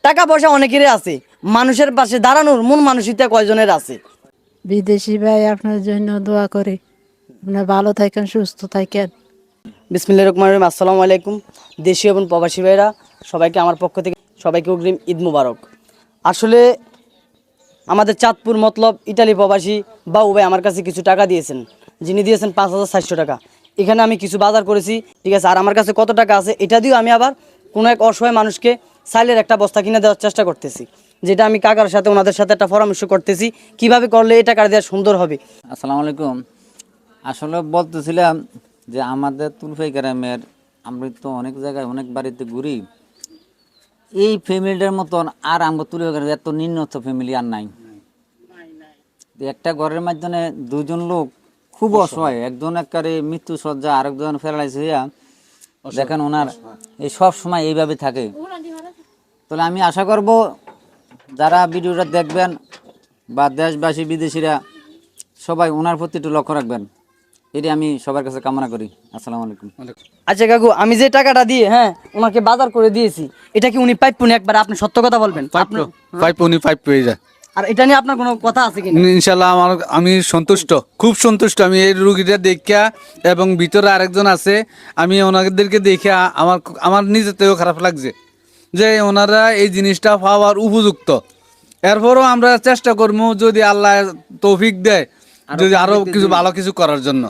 টাকা পয়সা অনেকেরই আছে, মানুষের পাশে দাঁড়ানোর মন মানসিকতা কয়জনের আছে? বিদেশি ভাই আপনার জন্য দোয়া করি, আপনার ভালো থাকেন, সুস্থ থাকেন। বিসমিল্লাহির রহমানির রহিম। আসসালামু আলাইকুম দেশীয় এবং প্রবাসী ভাইরা, সবাইকে আমার পক্ষ থেকে সবাইকে অগ্রিম ঈদ মুবারক। আসলে আমাদের চাঁদপুর মতলব ইটালি প্রবাসী বাবু ভাই আমার কাছে কিছু টাকা দিয়েছেন, যিনি দিয়েছেন 5,400 টাকা। এখানে আমি কিছু বাজার করেছি, ঠিক আছে। আর আমার কাছে কত টাকা আছে এটা দিয়েও আমি আবার কোনো এক অসহায় মানুষকে চাইলের একটা বস্তা কিনে দেওয়ার চেষ্টা করতেছি, যেটা আমি কাকার সাথে ওনাদের সাথে একটা পরামর্শ করতেছি কিভাবে করলে এই টাকা দেওয়া সুন্দর হবে। আসসালামু আলাইকুম। আসলে বলতেছিলাম যে আমাদের তুলফাই গ্রামের, আমরা তো অনেক জায়গায় অনেক বাড়িতে ঘুরি, এই ফ্যামিলিটার মতন আর আমরা তুলফাই গ্রামের এত নিম্নস্থ ফ্যামিলি আর নাই। একটা ঘরের মাধ্যমে দুজন লোক খুব অসহায়, একজন একবারে মৃত্যু সজ্জা, আরেকজন প্যারালাইজ হইয়া, দেখেন ওনার এই সব সময় এইভাবে থাকে। তাহলে আমি আশা করব যারা ভিডিওটা দেখবেন বা দেশবাসী বিদেশিরা সবাই ওনার প্রতি একটু লক্ষ্য রাখবেন, এটি আমি সবার কাছে কামনা করি। আসসালামু আলাইকুম। আচ্ছা কাকু, আমি যে টাকাটা দিয়ে ওনাকে বাজার করে দিয়েছি, এটা কি উনি পাইপুনি? একবার আপনি সত্য কথা বলবেন। উনি পাইপ পেয়ে যায়। আর এটা নিয়ে আপনার কোনো কথা আছে কিনা? ইনশাল্লাহ আমি সন্তুষ্ট, খুব সন্তুষ্ট। আমি এই রুগীটা দেখা এবং ভিতরে আরেকজন আছে, আমি ওনাদেরকে দেখে আমার আমার নিজেতেও খারাপ লাগছে যে ওনারা এই জিনিসটা পাওয়ার উপযুক্ত। এরপরও আমরা চেষ্টা করবো যদি আল্লাহ তৌফিক দেয়, যদি আরো কিছু ভালো কিছু করার জন্য।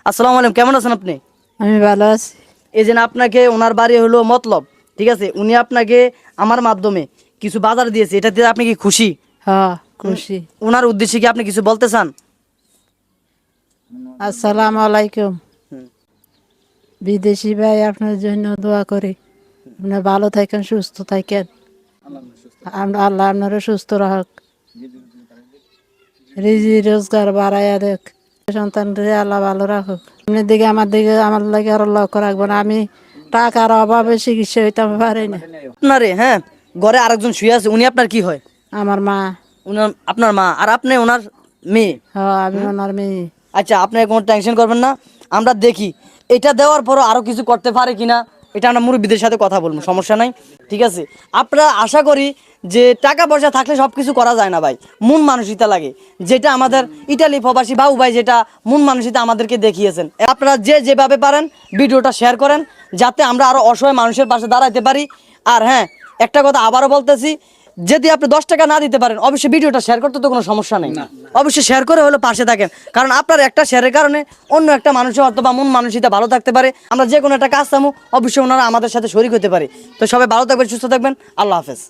আসসালামু আলাইকুম, কেমন আছেন আপনি? আমি ভালো আছি। এই যে আপনাকে, ওনার বাড়ি হলো মতলব, ঠিক আছে। উনি আপনাকে আমার মাধ্যমে কিছু বাজার দিয়েছে, এটা দিয়ে আপনি কি খুশি? হ্যাঁ, খুশি। ওনার উদ্দেশ্যে কি আপনি কিছু বলতে চান? আসসালামু আলাইকুম। বিদেশি ভাই আপনার জন্য দোয়া করি, আপনার ভালো থাকেন, সুস্থ থাকেন। আল্লাহ আপনারা সুস্থ রাখুক, রিজি রোজগার বাড়াইয়া দেখ, সন্তানরে আল্লাহ ভালো রাখুক। আপনার দিকে আমার লাগে আরো লক্ষ্য রাখবেন। আমি টাকার অভাবে চিকিৎসা হইতে পারি না। আপনারে ঘরে আরেকজন শুয়ে আছে, উনি আপনার কি হয়? আমার মা। আপনার মা, আর আপনি ওনার মেয়ে? হ্যাঁ, আমি ওনার মেয়ে। আচ্ছা, আপনি কোনো টেনশন করবেন না, আমরা দেখি এটা দেওয়ার পরও আরো কিছু করতে পারে কিনা। এটা আমরা মুরব্বীদের সাথে কথা বলবো, সমস্যা নাই, ঠিক আছে। আপনারা আশা করি যে টাকা পয়সা থাকলে সব কিছু করা যায় না ভাই, মন মানসিকতা লাগে, যেটা আমাদের ইটালি প্রবাসী বাবু ভাই যেটা মন মানসিকতা আমাদেরকে দেখিয়েছেন। আপনারা যে যেভাবে পারেন ভিডিওটা শেয়ার করেন, যাতে আমরা আরো অসহায় মানুষের পাশে দাঁড়াইতে পারি। আর হ্যাঁ, একটা কথা আবারও বলতেছি, যদি আপনি 10 টাকা না দিতে পারেন, অবশ্যই ভিডিওটা শেয়ার করতে তো কোনো সমস্যা নেই, অবশ্যই শেয়ার করে হলো পাশে থাকেন। কারণ আপনার একটা শেয়ারের কারণে অন্য একটা মানুষের অথবা মন মানসিকতা ভালো থাকতে পারে। আমরা যে কোনো একটা কাজ চামু, অবশ্যই ওনারা আমাদের সাথে শরীক হতে পারে। তো সবাই ভালো থাকবেন, সুস্থ থাকবেন, আল্লাহ হাফেজ।